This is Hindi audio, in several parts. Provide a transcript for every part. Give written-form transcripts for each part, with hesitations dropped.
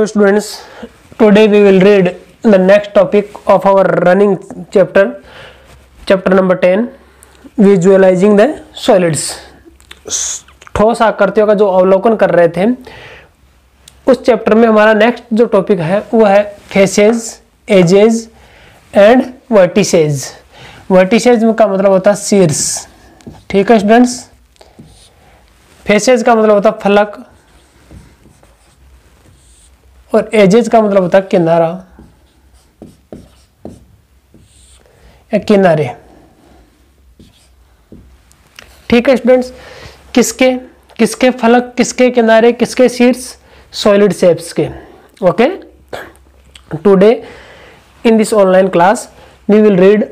Hello students, today we will read the next topic of our running chapter number 10, visualizing the solids. ठोस आकृतियों का जो अवलोकन कर रहे थे उस चैप्टर में हमारा नेक्स्ट जो टॉपिक है वो है faces, edges and vertices. Vertices का मतलब होता है शीर्ष. ठीक है स्टूडेंट्स. फेसेस का मतलब होता है फलक और एजेस का मतलब होता है किनारा या किनारे. ठीक है स्टूडेंट्स. किसके फलक, किसके किनारे, किसके शीर्ष? सॉलिड शेप्स के. Okay. Today in this online class we will read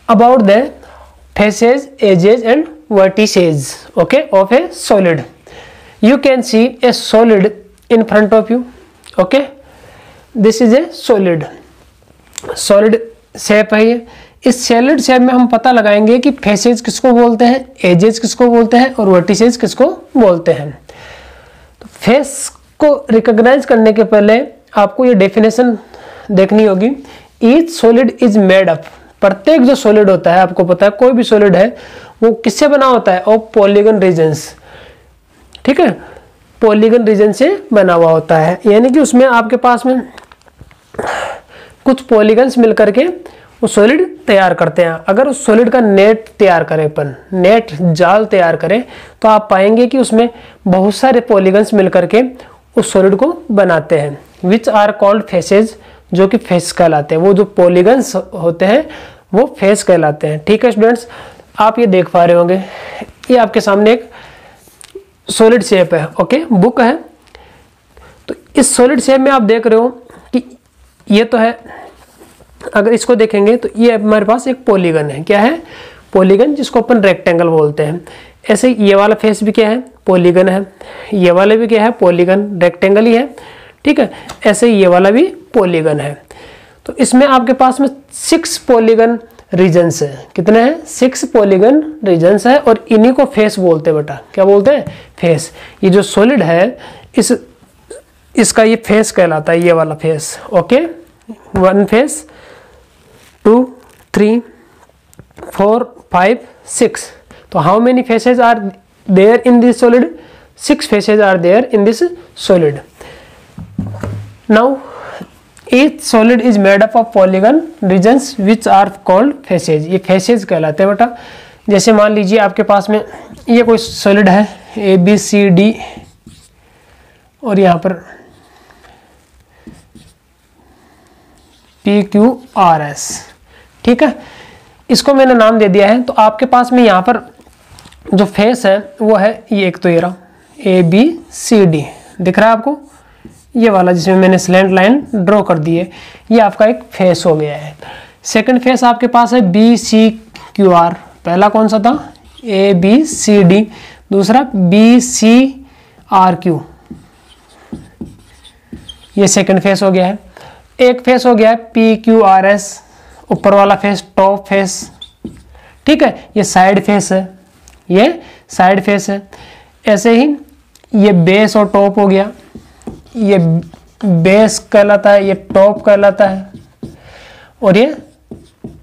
about the faces, edges and vertices, okay, of a solid. You can see a solid in front of you. Okay, this is a solid shape है ये. इस सॉलिड शेप में हम पता लगाएंगे कि फेसेस किसको बोलते हैं, एजेस किसको बोलते हैं और वर्टिसेस किसको बोलते हैं. तो फेस को रिकॉग्नाइज करने के पहले आपको ये डेफिनेशन देखनी होगी. Each solid is made up. प्रत्येक जो सॉलिड होता है, आपको पता है कोई भी सॉलिड है वो किससे बना होता है? Of polygon regions. ठीक है, पॉलीगन रीजन से बना हुआ होता है. यानी कि उसमें आपके पास में कुछ पॉलीगन्स मिलकर के वो सॉलिड तैयार करते हैं. अगर उस सॉलिड का नेट तैयार करें, अपन नेट जाल तैयार करें, तो आप पाएंगे कि उसमें बहुत सारे पॉलीगन्स मिलकर के उस सॉलिड को बनाते हैं. विच आर कॉल्ड फेसेस, जो कि फेस कहलाते हैं. वो जो पॉलीगन्स होते हैं वो फेस कहलाते हैं. ठीक है स्टूडेंट्स, आप ये देख पा रहे होंगे, ये आपके सामने एक सॉलिड शेप है. ओके, बुक है. तो इस सॉलिड शेप में आप देख रहे हो कि ये तो है. अगर इसको देखेंगे तो ये हमारे पास एक पॉलीगन है. क्या है? पॉलीगन, जिसको अपन रेक्टेंगल बोलते हैं. ऐसे ये वाला फेस भी क्या है? पॉलीगन है. ये वाला भी क्या है? पॉलीगन, रेक्टेंगल ही है. ठीक है, ऐसे ये वाला भी पॉलीगन है. तो इसमें आपके पास में 6 पॉलीगन रीजन्स है. कितने हैं? 6 पॉलीगन रीजन्स है और इन्हीं को फेस बोलते हैं. बेटा क्या बोलते हैं? फेस. ये जो सॉलिड है इसका ये फेस कहलाता है, ये वाला फेस. Okay, 1 face, 2, 3, 4, 5, 6. तो how many faces are there in this solid? 6 faces are there in this solid. Now each solid is made up of polygon regions which are called faces. ये faces कहलाते हैं बेटा. जैसे मान लीजिए आपके पास में ये कोई सॉलिड है A B C D और यहाँ पर P Q R S. ठीक है, इसको मैंने नाम दे दिया है. तो आपके पास में यहाँ पर जो फेस है वो है ये, एक तो ये रहा A B C D दिख रहा है आपको, ये वाला जिसमें मैंने स्लैंट लाइन ड्रॉ कर दी है. ये आपका एक फेस हो गया है. सेकंड फेस आपके पास है बी सी क्यू आर. पहला कौन सा था? A B C D. दूसरा बी सी आर क्यू. ये सेकंड फेस हो गया है. एक फेस हो गया है पी क्यू आर एस, ऊपर वाला फेस, टॉप फेस. ठीक है, ये साइड फेस है, ये साइड फेस है. ऐसे ही ये बेस और टॉप हो गया. ये बेस कहलाता है, ये टॉप कहलाता है और ये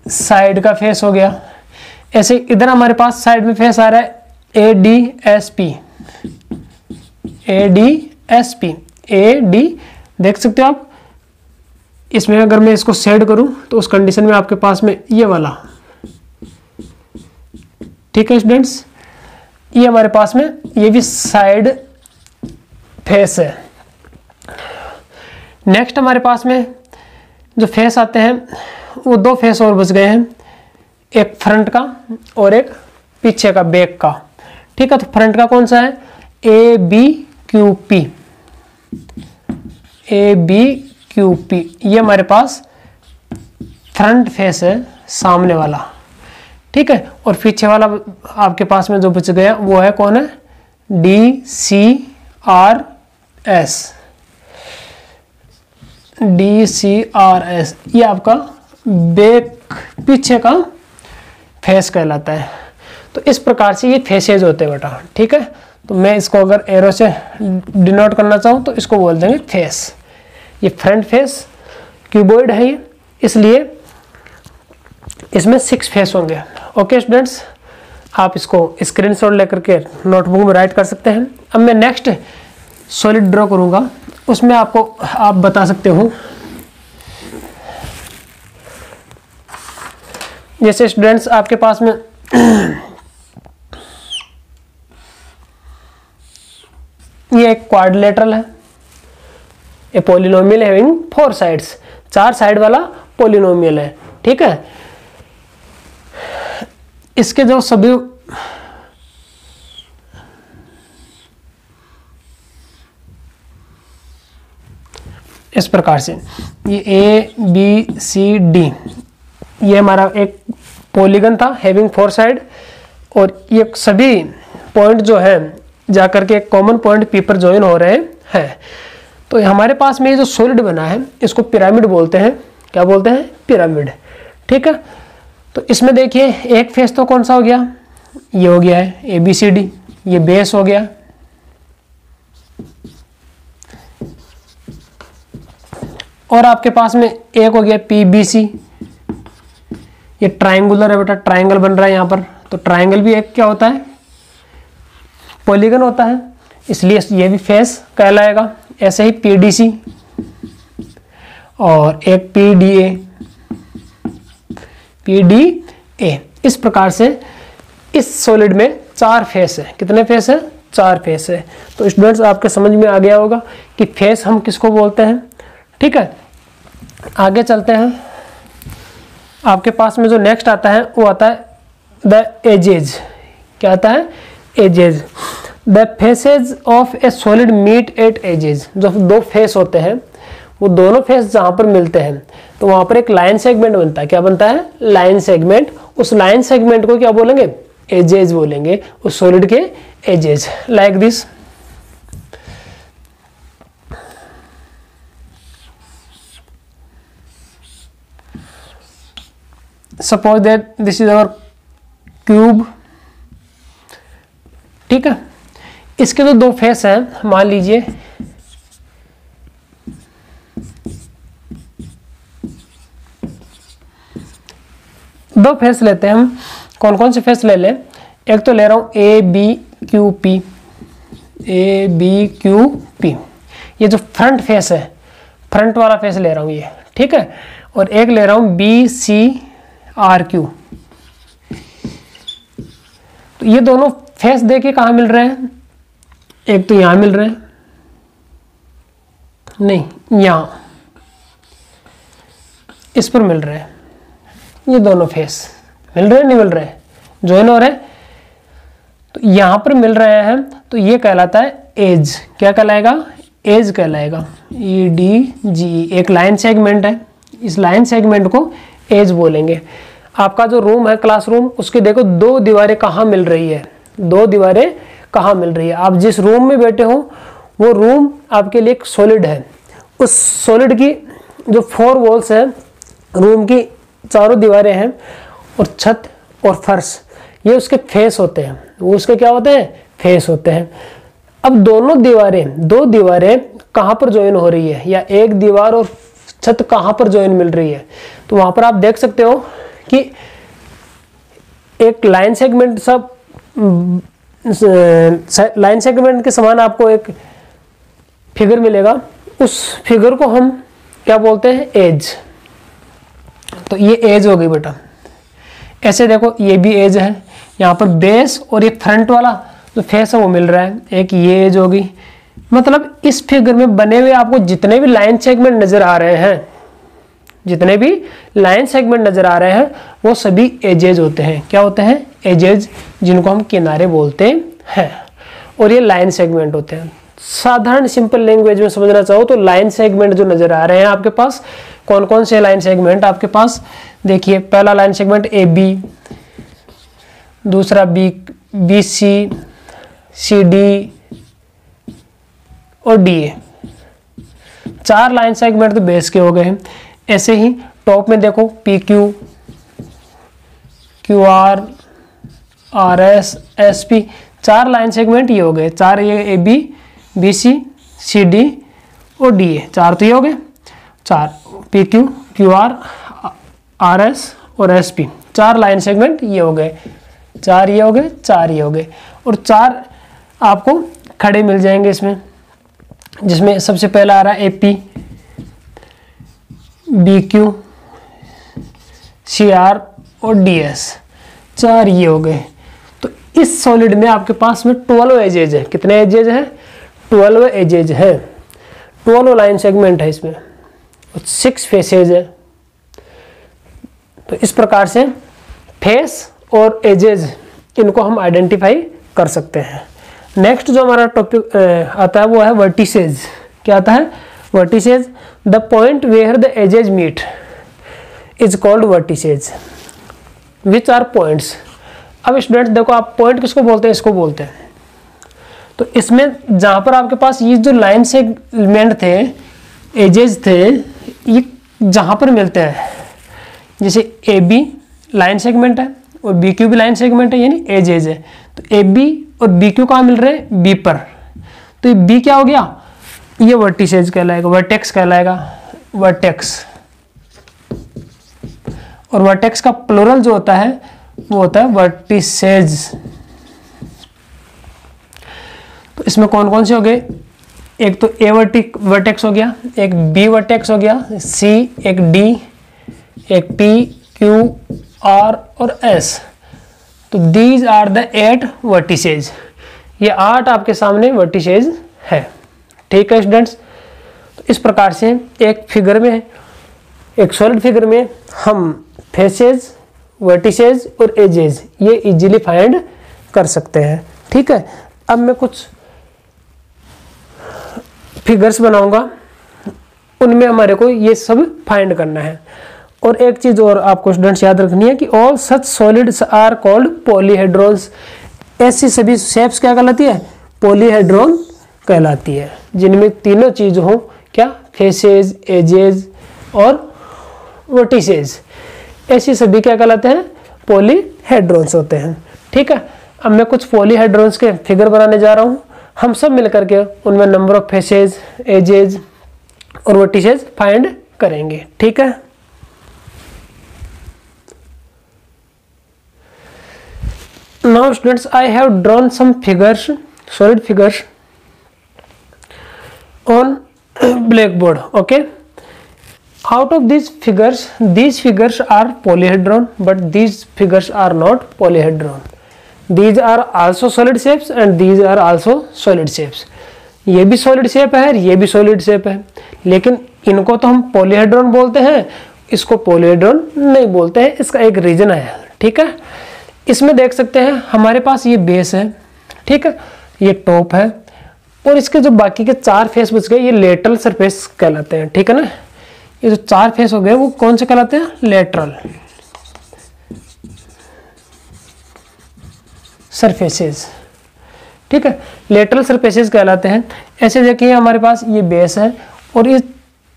साइड का फेस हो गया. ऐसे इधर हमारे पास साइड में फेस आ रहा है A D S P. A D S P, A D देख सकते हो आप. इसमें अगर मैं इसको शेड करूं तो उस कंडीशन में आपके पास में ये वाला. ठीक है स्टूडेंट्स, ये हमारे पास में ये भी साइड फेस है. नेक्स्ट हमारे पास में जो फेस आते हैं वो 2 फेस और बच गए हैं. एक फ्रंट का और एक पीछे का, बैक का. ठीक है, तो फ्रंट का कौन सा है? A B Q P. A B Q P, ये हमारे पास फ्रंट फेस है, सामने वाला. ठीक है, और पीछे वाला आपके पास में जो बच गया वो है कौन है? D C R S. D C R S, ये आपका बैक, पीछे का फेस कहलाता है. तो इस प्रकार से ये फेसेज होते हैं बेटा. ठीक है, तो मैं इसको अगर एरो से डिनोट करना चाहूँ तो इसको बोल देंगे फेस. ये फ्रंट फेस क्यूबॉइड है ये, इसलिए इसमें 6 फेस होंगे। ओके स्टूडेंट्स, आप इसको स्क्रीनशॉट लेकर के नोटबुक में राइट कर सकते हैं। अब मैं नेक्स्ट सॉलिड ड्रॉ करूंगा, उसमें आप बता सकते हो। जैसे स्टूडेंट्स आपके पास में ये एक क्वाड्रिलेटरल है, a polynomial having 4 sides, 4 side वाला पॉलिनोमियल है, ठीक है। इसके जो सभी इस प्रकार से, ये ए बी सी डी, ये हमारा एक पॉलीगन था हैविंग 4 साइड, और ये सभी पॉइंट जो है जाकर के एक कॉमन पॉइंट पी पर ज्वाइन हो रहे हैं। तो हमारे पास में ये जो सॉलिड बना है इसको पिरामिड बोलते हैं। क्या बोलते हैं? पिरामिड, ठीक है। तो इसमें देखिए एक फेस तो कौन सा हो गया, ये हो गया है ए बी सी डी, ये बेस हो गया, और आपके पास में एक हो गया पी बी सी, ये ट्राइंगुलर है बेटा, ट्राइंगल बन रहा है यहाँ पर। तो ट्राइंगल भी एक क्या होता है? पॉलीगन होता है, इसलिए ये भी फेस कहलाएगा। ऐसे ही पी डी सी और एक P D A, P D A. इस प्रकार से इस सॉलिड में 4 फेस है। कितने फेस है? 4 फेस है। तो स्टूडेंट्स आपके समझ में आ गया होगा कि फेस हम किसको बोलते हैं, ठीक है। आगे चलते हैं। आपके पास में जो नेक्स्ट आता है वो आता है द एजेज। क्या आता है? Edges. The faces of a solid meet at edges. जो 2 फेस होते हैं वो दोनों फेस जहां पर मिलते हैं तो वहां पर एक लाइन सेगमेंट बनता है। क्या बनता है? Line segment. उस लाइन सेगमेंट को क्या बोलेंगे? एजेज बोलेंगे, उस सॉलिड के edges. Like this, suppose that this is our cube, ठीक है। इसके तो 2 फेस हैं, मान लीजिए दो फेस लेते हैं हम। कौन कौन से फेस ले लें? एक तो ले रहा हूं A B Q P, A B Q P, ये जो फ्रंट फेस है, फ्रंट वाला फेस ले रहा हूं ये, ठीक है। और एक ले रहा हूं बी सी आर क्यू। तो ये दोनों फेस देखिए कहां मिल रहे हैं? एक तो यहां मिल रहे हैं, नहीं यहां, इस पर मिल रहे हैं। ये दोनों फेस मिल रहे हैं, नहीं मिल रहे हैं, ज्वाइन हो रहे हैं। तो यहां पर मिल रहे हैं तो ये कहलाता है एज। क्या कहलाएगा? एज कहलाएगा। ई डी जी, एक लाइन सेगमेंट है, इस लाइन सेगमेंट को एज बोलेंगे। आपका जो रूम है क्लासरूम, उसकी देखो 2 दीवारें कहाँ मिल रही है, 2 दीवारें कहाँ मिल रही है। आप जिस रूम में बैठे हो वो रूम आपके लिए एक सॉलिड है। उस सॉलिड की जो 4 वॉल्स है, रूम की चारों दीवारें हैं, और छत और फर्श, ये उसके फेस होते हैं। वो उसके क्या होते हैं? फेस होते हैं। अब दोनों दीवारें, 2 दीवारें कहाँ पर ज्वाइन हो रही है, या एक दीवार और छत कहाँ पर ज्वाइन मिल रही है, तो वहां पर आप देख सकते हो कि एक लाइन सेगमेंट, सब लाइन सेगमेंट के समान आपको एक फिगर मिलेगा। उस फिगर को हम क्या बोलते हैं? एज। तो ये एज हो गई बेटा। ऐसे देखो ये भी एज है, यहाँ पर बेस और ये फ्रंट वाला जो फेस है वो मिल रहा है, एक ये एज हो गई। मतलब इस फिगर में बने हुए आपको जितने भी लाइन सेगमेंट नजर आ रहे हैं, जितने भी लाइन सेगमेंट नजर आ रहे हैं वो सभी एजेज होते हैं। क्या होते हैं? एजेज, जिनको हम किनारे बोलते हैं, और ये लाइन सेगमेंट होते हैं। साधारण सिंपल लैंग्वेज में समझना चाहो तो लाइन सेगमेंट जो नजर आ रहे हैं आपके पास, कौन कौन से लाइन सेगमेंट आपके पास? देखिए पहला लाइन सेगमेंट ए बी, दूसरा B B C, C D और डी ए। 4 लाइन सेगमेंट तो बेस के हो गए हैं। ऐसे ही टॉप में देखो P Q, Q R, R S, S P, 4 line segment ये हो गए। 4 ये A B, B C, C D और डी ए, 4 तो ये हो गए। 4, PQ, QR, RS और SP, 4 लाइन सेगमेंट ये हो गए, 4 ये हो गए, 4 ये हो गए, और 4 आपको खड़े मिल जाएंगे इसमें, जिसमें सबसे पहला आ रहा है AP, BQ, CR और DS, 4 ये हो गए। तो इस सॉलिड में आपके पास में 12 एजेज है। कितने एजेज हैं? 12 एजेज है, 12 लाइन सेगमेंट है इसमें, 6 फेसेज है। तो इस प्रकार से फेस और एजेज इनको हम आइडेंटिफाई कर सकते हैं। नेक्स्ट जो हमारा टॉपिक आता है वो है वर्टिसेज। क्या आता है? Vertices. The point where the edges meet is called vertices. Which are points. अब स्टूडेंट्स देखो, आप पॉइंट किसको बोलते हैं? इसको बोलते हैं। तो इसमें जहां पर आपके पास ये जो लाइन सेगमेंट थे, एजेज थे, ये जहां पर मिलते हैं, जैसे AB लाइन सेगमेंट है और BQ भी लाइन सेगमेंट है, यानी एजेज है। तो AB और BQ कहाँ मिल रहे हैं? B पर। तो ये B क्या हो गया? ये वर्टिसेज कहलाएगा, वर्टेक्स कहलाएगा, वर्टेक्स। और वर्टेक्स का प्लूरल जो होता है वो होता है वर्टिसेज। तो इसमें कौन कौन से हो गए? एक तो A वर्टेक्स हो गया, एक B वर्टेक्स हो गया, C, एक D, एक P, Q, R और S। तो दीज आर द 8 वर्टिसेज। ये 8 आपके सामने वर्टिसेज है। ठीक है स्टूडेंट्स, तो इस प्रकार से एक फिगर में, एक सॉलिड फिगर में हम फेसेज, वर्टिसेज और एजेज ये इजीली फाइंड कर सकते हैं। ठीक है, अब मैं कुछ फिगर्स बनाऊंगा, उनमें हमारे को ये सब फाइंड करना है। और एक चीज और आपको स्टूडेंट्स याद रखनी है कि all such solids are called polyhedrons. ऐसी सभी शेप्स क्या कहलाती है? पॉलीहेड्रॉन कहलाती है, जिनमें तीनों चीज हो, क्या? फेसेज, एजेज और वर्टिसेज। ऐसी सभी क्या कहलाते हैं? पॉलीहेड्रॉन्स होते हैं। ठीक है, अब मैं कुछ पॉलीहेड्रॉन्स के फिगर बनाने जा रहा हूं। हम सब मिलकर के उनमें नंबर ऑफ फेसेज, एजेज और वर्टिसेज फाइंड करेंगे। ठीक है, now students I have drawn some figures, solid figures on blackboard. Okay, out of these figures are polyhedron, but these figures are not polyhedron. These are also solid shapes and these are also solid shapes. ये भी solid shape है, ये भी solid shape है, लेकिन इनको तो हम polyhedron बोलते हैं, इसको polyhedron नहीं बोलते हैं। इसका एक रीजन है। ठीक है, इसमें देख सकते हैं हमारे पास ये बेस है, ठीक है, ये टॉप है, और इसके जो बाकी के 4 फेस बच गए ये लेटरल सरफेस कहलाते हैं। ठीक है ना, ये जो 4 फेस हो गए वो कौन से कहलाते हैं? Lateral surfaces. ठीक है, लेटरल सरफेसेस कहलाते हैं। ऐसे देखिए हमारे पास ये बेस है और ये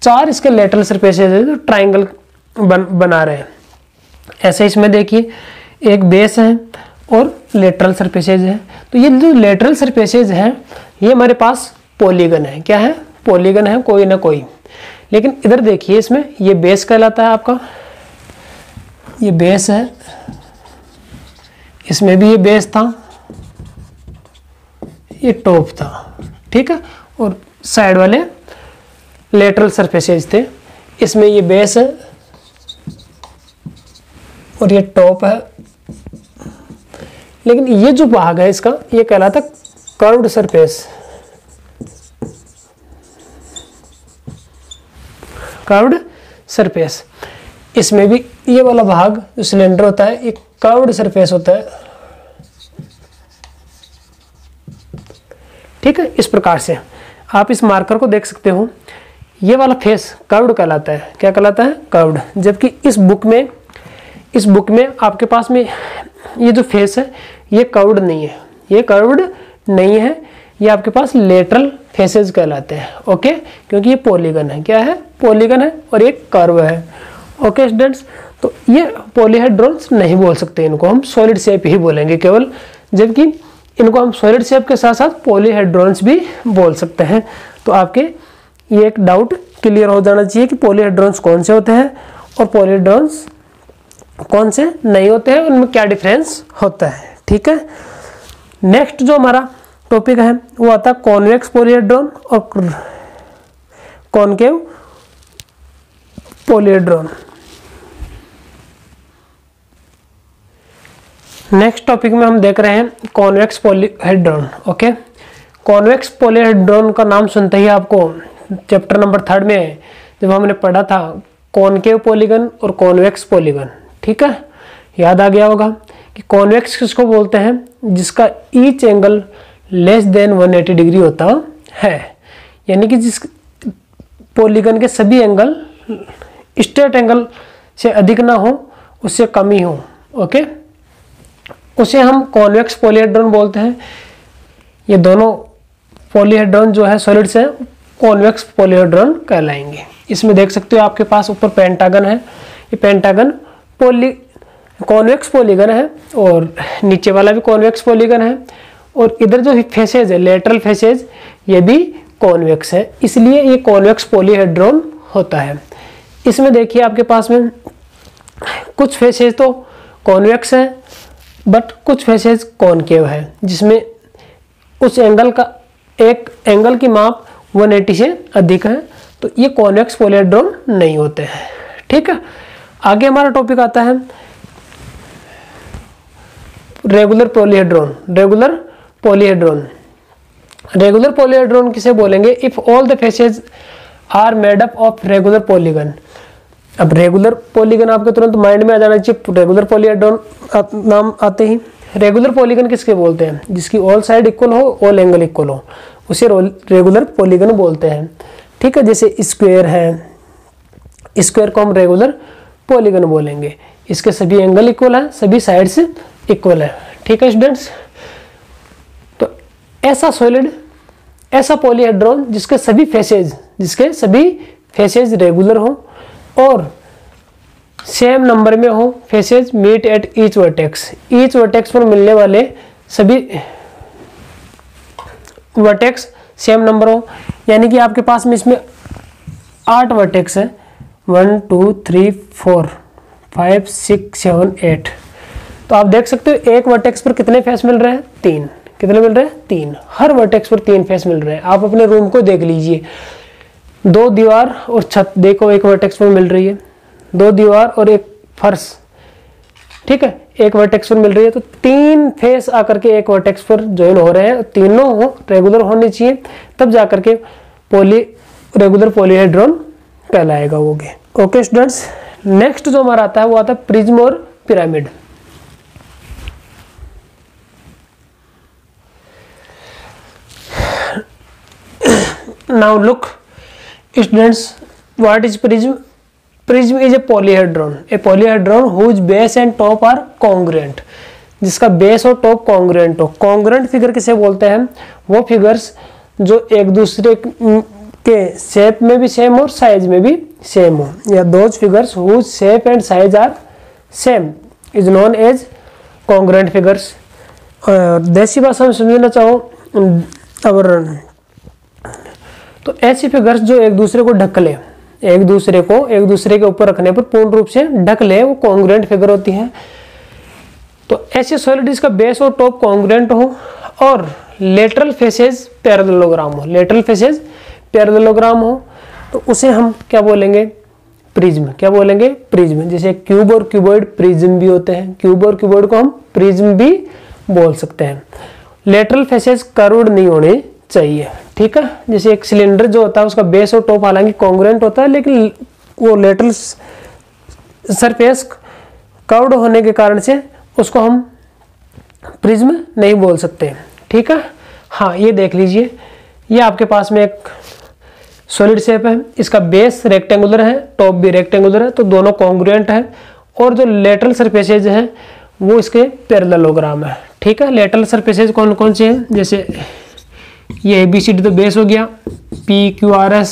4 इसके लेटरल सरफेसेस है जो ट्राइंगल बना रहे हैं। ऐसे इसमें देखिए एक बेस है और लेटरल सरफेसेज है। तो ये जो लेटरल सरफेसेज हैं ये हमारे पास पॉलीगन है। क्या है? पॉलीगन है, कोई ना कोई। लेकिन इधर देखिए, इसमें ये बेस कहलाता है आपका, ये बेस है, इसमें भी ये बेस था, ये टॉप था। ठीक है, और साइड वाले लेटरल सरफेसेज थे, इसमें ये बेस है और ये टॉप है। लेकिन ये जो भाग है इसका ये कहलाता कर्व्ड सरफेस, कर्व्ड सरफेस। इसमें भी ये वाला भाग जो सिलेंडर होता है ये कर्व्ड सरफेस होता है। ठीक है, इस प्रकार से आप इस मार्कर को देख सकते हो, ये वाला फेस कर्व्ड कहलाता है। क्या कहलाता है? कर्व्ड। जबकि इस बुक में आपके पास में ये जो फेस है ये कर्व्ड नहीं है, ये कर्व्ड नहीं है, ये आपके पास लेटरल फेसेस कहलाते हैं। ओके, क्योंकि ये पॉलीगन है। क्या है? पॉलीगन है और एक कर्व है। ओके स्टूडेंट्स, तो ये पॉलीहेड्रॉन्स नहीं बोल सकते, इनको हम सॉलिड शेप ही बोलेंगे केवल, जबकि इनको हम सॉलिड शेप के साथ साथ पॉलीहेड्रॉन्स भी बोल सकते हैं। तो आपके ये एक डाउट क्लियर हो जाना चाहिए कि पॉलीहेड्रॉन्स कौन से होते हैं और पॉलीहेड्रॉन्स कौन से नहीं होते हैं, उनमें क्या डिफरेंस होता है। ठीक है, नेक्स्ट जो हमारा टॉपिक है वो आता है कॉन्वेक्स पॉलीहेड्रॉन और कॉनकेव पॉलीहेड्रॉन। नेक्स्ट टॉपिक में हम देख रहे हैं convex polyhedron. Okay, convex polyhedron का नाम सुनते ही आपको चैप्टर नंबर 3 में जब हमने पढ़ा था कॉनकेव पॉलीगन और कॉन्वेक्स पॉलीगन, ठीक है, याद आ गया होगा कि कॉन्वेक्स किसको बोलते हैं, जिसका each angle less than 180 degree होता है, यानी कि जिस पॉलीगन के सभी एंगल स्ट्रेट एंगल से अधिक ना हो, उससे कम ही हो। ओके, उसे हम कॉन्वेक्स पॉलीहेड्रॉन बोलते हैं। ये दोनों पॉलीहेड्रॉन जो है सॉलिड्स है कॉन्वेक्स पॉलीहेड्रॉन कहलाएंगे। इसमें देख सकते हो आपके पास ऊपर पेंटागन है, ये पेंटागन कॉन्वेक्स पॉलीगन है और नीचे वाला भी कॉन्वेक्स पॉलीगन है, और इधर जो फेसेज है लेटरल फेसेज ये भी कॉन्वेक्स है, इसलिए ये कॉन्वेक्स पॉलीहेड्रॉन होता है। इसमें देखिए आपके पास में कुछ फेसेज तो कॉन्वेक्स है बट कुछ फेसेज कॉनकेव है, जिसमें उस एंगल का एक एंगल की माप 180 से अधिक है, तो ये कॉन्वेक्स पॉलीहेड्रॉन नहीं होते हैं। ठीक है, आगे हमारा टॉपिक आता है regular polyhedron. Regular polyhedron, regular polyhedron किसे बोलेंगे, if all the faces are made up of regular polygon. अब रेगुलर पॉलीगन आपके तुरंत माइंड में आ जाना चाहिए, रेगुलर पॉलीहेड्रॉन नाम आते ही। रेगुलर पॉलीगन किसके बोलते हैं, जिसकी ऑल साइड इक्वल हो, ऑल एंगल इक्वल हो, उसे रेगुलर पॉलीगन बोलते हैं। ठीक है, जैसे स्क्वायर है, स्क्वायर को हम रेगुलर पॉलीगन बोलेंगे, इसके सभी एंगल इक्वल है, सभी साइड्स इक्वल है। ठीक है स्टूडेंट्स, तो ऐसा सॉलिड, ऐसा पॉलीहेड्रॉन जिसके सभी फेसेज रेगुलर हो और सेम नंबर में हो, faces meet at each vertex, each vertex पर मिलने वाले सभी वर्टेक्स सेम नंबर हो, यानी कि आपके पास में इसमें 8 वर्टेक्स है, 1 2 3 4 5 6 7 8। तो आप देख सकते हो एक वर्टेक्स पर कितने फेस मिल रहे हैं, 3। कितने मिल रहे हैं, 3। हर वर्टेक्स पर 3 फेस मिल रहे हैं। आप अपने रूम को देख लीजिए, 2 दीवार और छत देखो एक वर्टेक्स पर मिल रही है, 2 दीवार और एक फर्श, ठीक है, एक वर्टेक्स पर मिल रही है, तो 3 फेस आकर के एक वर्टेक्स पर ज्वाइन हो रहे हैं, तीनों हो रेगुलर होने चाहिए, तब जाकर के रेगुलर पॉलीहेड्रॉन कहलाएगा वो। ओके स्टूडेंट्स, नेक्स्ट जो हमारा आता है वो आता है प्रिज्म और pyramid. Now look students, what is prism? Prism is a polyhedron whose base and top are congruent, जिसका बेस और टॉप कॉन्ग्रुएंट हो। कॉन्ग्रुएंट फिगर किसे बोलते हैं, वो फिगर्स जो एक दूसरे के शेप में भी सेम और साइज में भी सेम हो, या those figures whose shape and size are same is known as congruent figures। देसी भाषा में समझना चाहो और तो ऐसी फिगर्स जो एक दूसरे को ढक ले, एक दूसरे के ऊपर रखने पर पूर्ण रूप से ढक ले, वो कॉन्ग्रुएंट फिगर होती है। तो ऐसे सॉलिड जिसका बेस और टॉप कॉन्ग्रुएंट हो और लेटरल फेसेज पैरेललोग्राम हो, लेटरल फेसेज पैरेललोग्राम हो, तो उसे हम क्या बोलेंगे, प्रिज्म। क्या बोलेंगे, प्रिज्म। जैसे क्यूब और क्यूबॉइड प्रिज्म भी होते हैं, क्यूब और क्यूबॉइड को हम प्रिज्म भी बोल सकते हैं। लेटरल फेसेज कर्व्ड नहीं होने चाहिए, ठीक है। जैसे एक सिलेंडर जो होता है उसका बेस और टॉप हालांकि कॉन्ग्रुएंट होता है, लेकिन वो लेटरल सरफेस कर्व्ड होने के कारण से उसको हम प्रिज्म नहीं बोल सकते, ठीक है। हाँ, ये देख लीजिए, ये आपके पास में एक सॉलिड शेप है, इसका बेस रेक्टेंगुलर है, टॉप भी रेक्टेंगुलर है, तो दोनों कॉन्ग्रुएंट है, और जो लेटरल सरफेसेज हैं वो इसके पैरेललोग्राम है, ठीक है। लेटरल सरफेसेज कौन कौन से हैं, जैसे ये ABCD तो बेस हो गया, PQRS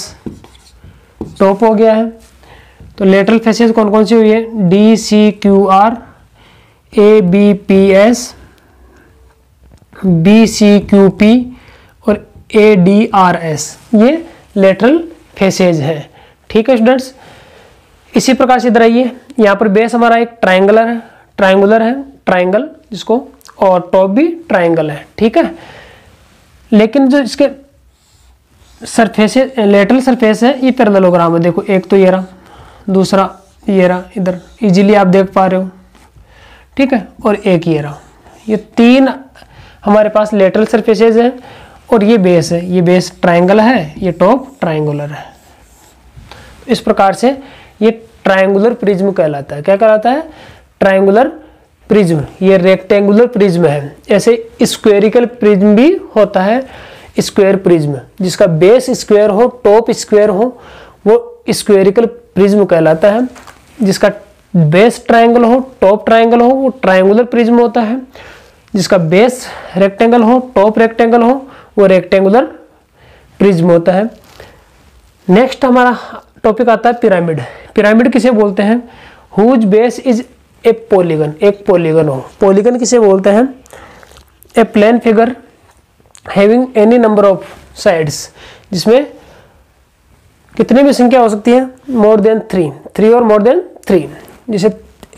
टॉप हो गया है, तो लेटरल फेसेज कौन कौन सी हुई है, DCQR, ABPS, BCQP और ADRS, ये लेटरल फेसेज हैं। ठीक है स्टूडेंट्स, इसी प्रकार से इधर आइए, यहाँ पर बेस हमारा एक ट्रायंगुलर है ट्रायंगल जिसको, और टॉप भी ट्रायंगल है। ठीक है, लेकिन जो इसके सरफेस लेटरल सरफेस है ये पैरेललोग्राम है। देखो एक तो ये रहा, दूसरा ये रहा, इधर इजीली आप देख पा रहे हो। ठीक है, और एक ये रहा, ये तीन हमारे पास लेटरल सरफेसेज हैं, और ये बेस है, ये बेस ट्रायंगल है, ये टॉप ट्रायंगुलर है। इस प्रकार से ये ट्रायंगुलर प्रिज्म कहलाता है। क्या कहलाता है? Triangular prism. ये रेक्टेंगुलर प्रिज्म है। ऐसे स्क्वेरिकल प्रिज्म भी होता है, स्क्वायर प्रिज्म, जिसका बेस स्क्वायर हो, टॉप स्क्वायर हो, वो स्क्वेरिकल प्रिज्म कहलाता है। जिसका बेस ट्रायंगल हो, टॉप ट्रायंगल हो, वो ट्रायंगुलर प्रिज्म होता है। जिसका बेस रेक्टेंगल हो, टॉप रेक्टेंगल हो, वो रेक्टेंगुलर प्रिज्म होता है। नेक्स्ट हमारा टॉपिक आता है पिरामिड। पिरामिड किसे बोलते हैं? Whose base is a polygon, एक पॉलीगन हो। पॉलीगन किसे बोलते हैं? A plane figure having any number of sides, जिसमें कितनी भी संख्या हो सकती है, मोर देन 3 और मोर देन 3। जैसे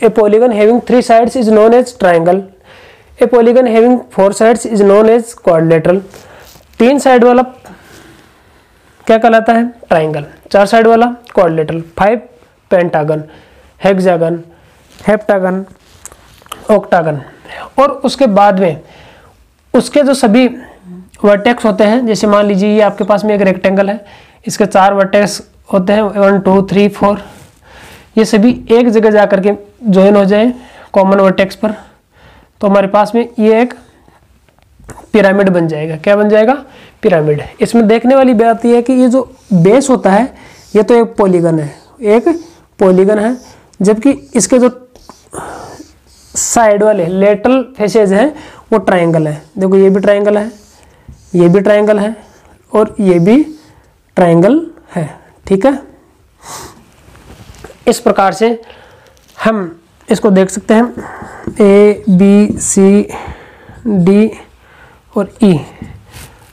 a polygon having 3 sides is known as triangle, a polygon having 4 sides is known as quadrilateral. 3 side वाला क्या कहलाता है? ट्राइंगल। 4 साइड वाला quadrilateral. 5 pentagon, hexagon, heptagon, octagon. और उसके बाद में उसके जो सभी वर्टेक्स होते हैं, जैसे मान लीजिए ये आपके पास में एक रेक्टेंगल है, इसके 4 वर्टेक्स होते हैं, 1 2 3 4। ये सभी एक जगह जा करके ज्वाइन हो जाए कॉमन वर्टेक्स पर, तो हमारे पास में ये एक पिरामिड बन जाएगा। क्या बन जाएगा? पिरामिड। इसमें देखने वाली बात यह है कि ये जो बेस होता है ये तो एक पॉलीगन है, एक पॉलीगन है, जबकि इसके जो साइड वाले लेटरल फेसेज हैं वो ट्रायंगल है। देखो ये भी ट्रायंगल है, ये भी ट्रायंगल है, और ये भी ट्रायंगल है। ठीक है, इस प्रकार से हम इसको देख सकते हैं, ए बी सी डी और ई।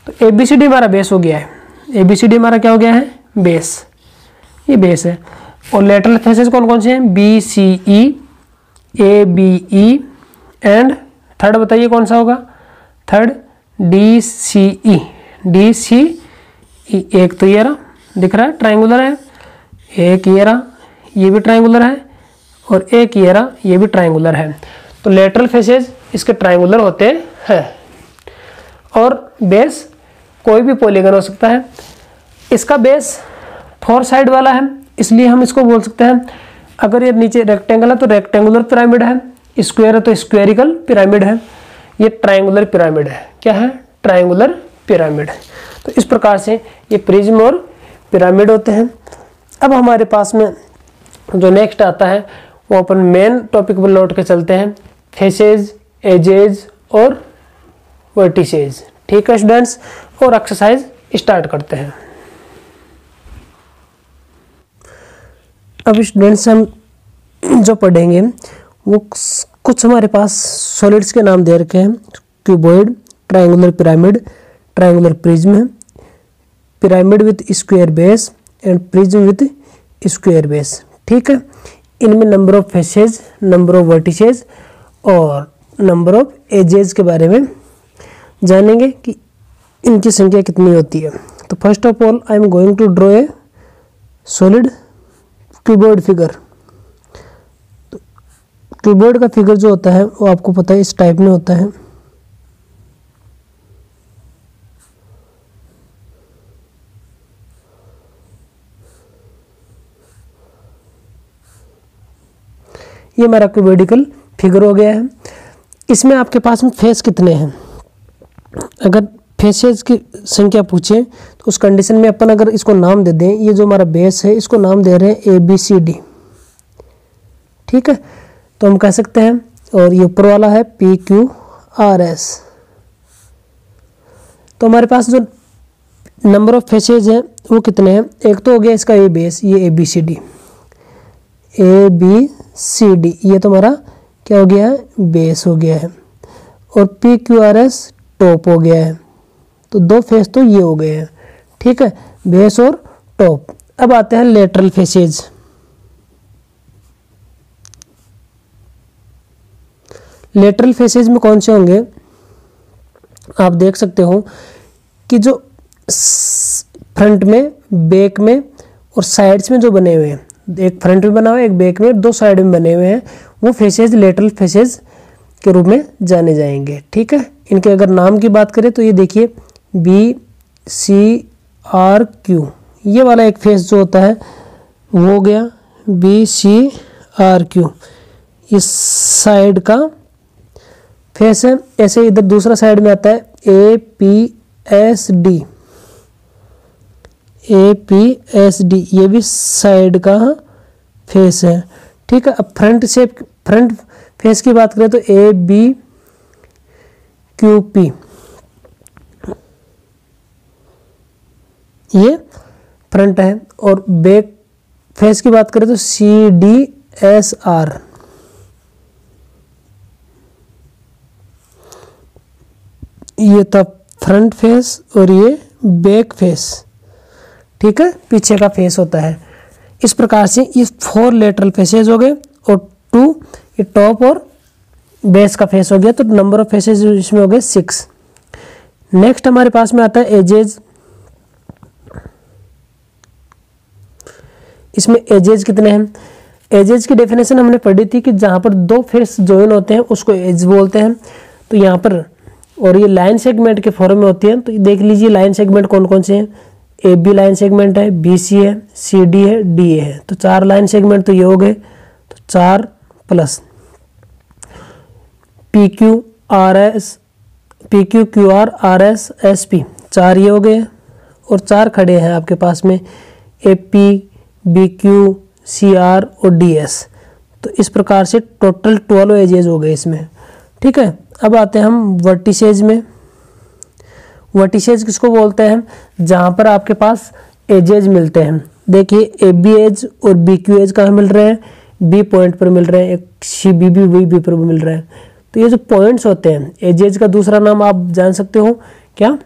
तो ए बी सी डी हमारा बेस हो गया है, ए बी सी डी हमारा क्या हो गया है? बेस। ये बेस है। और लेटरल फेसेस कौन कौन से हैं? B C E, A B E, and third बताइए कौन सा होगा? Third D C E, D C E. एक तो ये रहा, दिख रहा है ट्रायंगुलर है, एक ये रहा, ये भी ट्रायंगुलर है, और एक ये रहा, ये भी ट्रायंगुलर है। तो लेटरल फेसेस इसके ट्रायंगुलर होते हैं। और बेस कोई भी पॉलीगन हो सकता है। इसका बेस 4 साइड वाला है, इसलिए हम इसको बोल सकते हैं, अगर ये नीचे रेक्टेंगल है तो रेक्टेंगुलर पिरामिड है, स्क्वायर है तो स्क्वेरिकल पिरामिड है, ये ट्रायंगुलर पिरामिड है। क्या है? Triangular pyramid. तो इस प्रकार से ये प्रिज्म और पिरामिड होते हैं। अब हमारे पास में जो नेक्स्ट आता है वो अपन मेन टॉपिक पर लौट के चलते हैं, फेसेज, एजेज और वर्टिसेज। ठीक है स्टूडेंट्स, और एक्सरसाइज स्टार्ट करते हैं। अब स्टूडेंट्स हम जो पढ़ेंगे वो कुछ हमारे पास सॉलिड्स के नाम दे रखे हैं, cuboid, triangular pyramid, triangular prism, pyramid with square base and prism with square base. ठीक है, इनमें number of faces, number of vertices और नंबर ऑफ एजेस के बारे में जानेंगे कि इनकी संख्या कितनी होती है। तो first of all I am going to draw a solid cuboid figure. तो क्यूबॉइड का फिगर जो होता है वो आपको पता है इस टाइप में होता है। ये हमारा क्यूबॉइडिकल फिगर हो गया है। इसमें आपके पास में फेस कितने हैं? अगर फेसेस की संख्या पूछे तो उस कंडीशन में अपन अगर इसको नाम दे दें, ये जो हमारा बेस है इसको नाम दे रहे हैं ए बी सी डी। ठीक है, तो हम कह सकते हैं, और ये ऊपर वाला है पी क्यू आर एस। तो हमारे पास जो नंबर ऑफ फेसेज हैं वो कितने हैं? एक तो हो गया इसका ये बेस, ये A B C D, A B C D, ये तो हमारा क्या हो गया है? बेस हो गया है। और P Q R S top हो गया है। तो 2 फेस तो ये हो गए हैं। ठीक है, बेस और टॉप। अब आते हैं लेटरल फेसेज। लेटरल फेसेज में कौन से होंगे, आप देख सकते हो कि जो फ्रंट में, बैक में और साइड्स में जो बने हुए हैं, एक फ्रंट में बना हुआ है, एक बैक में, दो साइड में बने हुए हैं, वो फेसेज लेटरल फेसेज के रूप में जाने जाएंगे। ठीक है, इनके अगर नाम की बात करें तो ये देखिए बी सी आर क्यू, ये वाला एक फेस जो होता है वो हो गया बी सी आर क्यू, इस साइड का फेस है। ऐसे इधर दूसरा साइड में आता है A P S D, A P S D, ये भी साइड का फेस है। ठीक है, अब फ्रंट फेस की बात करें तो ए बी क्यू पी, ये फ्रंट है। और बैक फेस की बात करें तो सी डी एस आर, ये था फ्रंट फेस और ये बैक फेस। ठीक है, पीछे का फेस होता है। इस प्रकार से ये 4 लेटरल फेसेज हो गए और 2 ये टॉप और बेस का फेस हो गया, तो नंबर ऑफ फेसेज इसमें हो गए 6। नेक्स्ट हमारे पास में आता है एजेज। इसमें एजेज कितने हैं? एजेज की डेफिनेशन हमने पढ़ी थी कि जहां पर 2 फेस ज्वाइन होते हैं उसको एज बोलते हैं। तो यहाँ पर, और ये लाइन सेगमेंट के फॉर्म में होती है। तो देख लीजिए लाइन सेगमेंट कौन कौन से हैं। ए बी लाइन सेगमेंट है, बी सी है, सी डी है, डी ए है। तो 4 लाइन सेगमेंट तो ये हो गए, तो 4 plus P Q R S, P Q Q R R S S P, 4 ये हो गए। और 4 खड़े हैं आपके पास में A P B Q C R और डी एस। तो इस प्रकार से टोटल 12 एजेज हो गए इसमें। ठीक है, अब आते हैं हम वर्टिसेज में। वर्टिसेज किसको बोलते हैं? जहां पर आपके पास एजेज मिलते हैं। देखिए ए बी एज और बी क्यू एज कहाँ मिल रहे हैं? बी पॉइंट पर मिल रहे हैं, एक सी बी भी वही बी पर भी मिल रहे हैं। तो ये जो पॉइंट्स होते हैं, एजेज का दूसरा नाम आप जान सकते हो क्या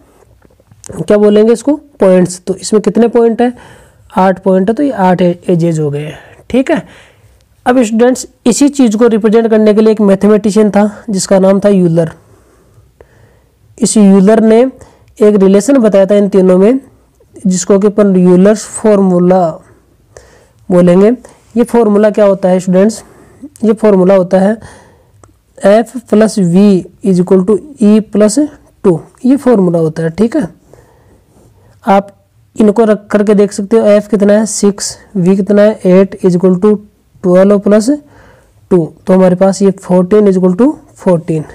क्या बोलेंगे इसको? पॉइंट्स। तो इसमें कितने पॉइंट है? 8 पॉइंट है, तो ये 8 एजेज हो गए। ठीक है, अब स्टूडेंट्स इसी चीज को रिप्रेजेंट करने के लिए एक मैथमेटिशियन था जिसका नाम था यूलर। इस यूलर ने एक रिलेशन बताया था इन तीनों में, जिसको कि अपन यूलर्स फॉर्मूला बोलेंगे। ये फॉर्मूला क्या होता है स्टूडेंट्स? ये फॉर्मूला होता है F plus V is equal to E plus 2, ये फॉर्मूला होता है। ठीक है, आप इनको रख करके देख सकते हो। एफ कितना है? 6, वी कितना है? 8 इज इक्वल टू 12 प्लस 2, तो हमारे पास ये 14 इज इक्वल टू 14।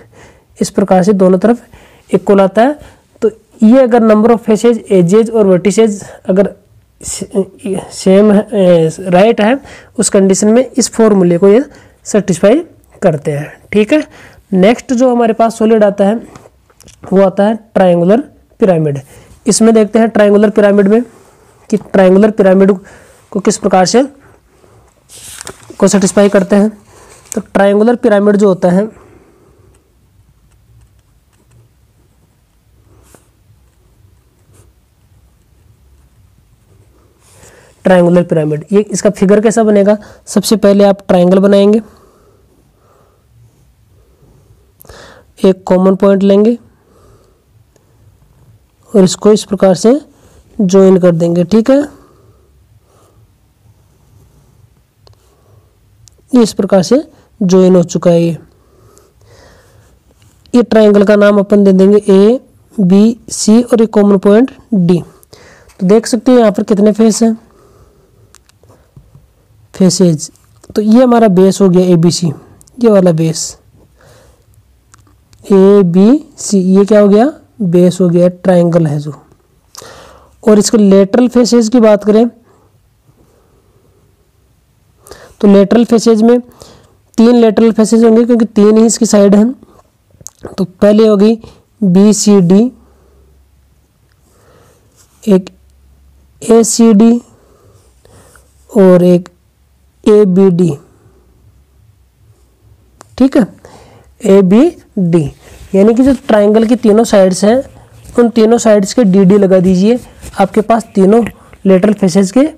इस प्रकार से दोनों तरफ इक्वल आता है। तो ये अगर नंबर ऑफ फेसेज, एजेज और वर्टिसेज अगर सेम राइट है, उस कंडीशन में इस फॉर्मूले को ये सेटिस्फाई करते हैं। ठीक है, नेक्स्ट जो हमारे पास सॉलिड आता है वो आता है ट्रायंगुलर पिरामिड। इसमें देखते हैं ट्रायंगुलर पिरामिड में कि ट्रायंगुलर पिरामिड को किस प्रकार से को सेटिस्फाई करते हैं। तो ट्रायंगुलर पिरामिड जो होता है, ट्रायंगुलर पिरामिड, ये इसका फिगर कैसा बनेगा? सबसे पहले आप ट्रायंगल बनाएंगे, एक कॉमन पॉइंट लेंगे और इसको इस प्रकार से ज्वाइन कर देंगे। ठीक है, ये इस प्रकार से ज्वाइन हो चुका है। ये ट्रायंगल का नाम अपन दे देंगे ए बी सी और एक कॉमन पॉइंट डी। तो देख सकते हो यहाँ पर कितने फेस हैं, फेसेज। तो ये हमारा बेस हो गया ए बी सी, ये वाला बेस ए बी सी, ये क्या हो गया? बेस हो गया, ट्रायंगल है जो। और इसके लेटरल फेसेज की बात करें तो लेटरल फेसेज में 3 लेटरल फेसेज होंगे, क्योंकि 3 ही इसकी साइड हैं। तो पहले होगी बी सी डी, एक ए सी डी और एक ए बी डी। ठीक है, ए बी डी, यानी कि जो ट्रायंगल की तीनों साइड्स हैं उन तीनों साइड्स के डी डी लगा दीजिए। आपके पास तीनों लेटरल फेसेज के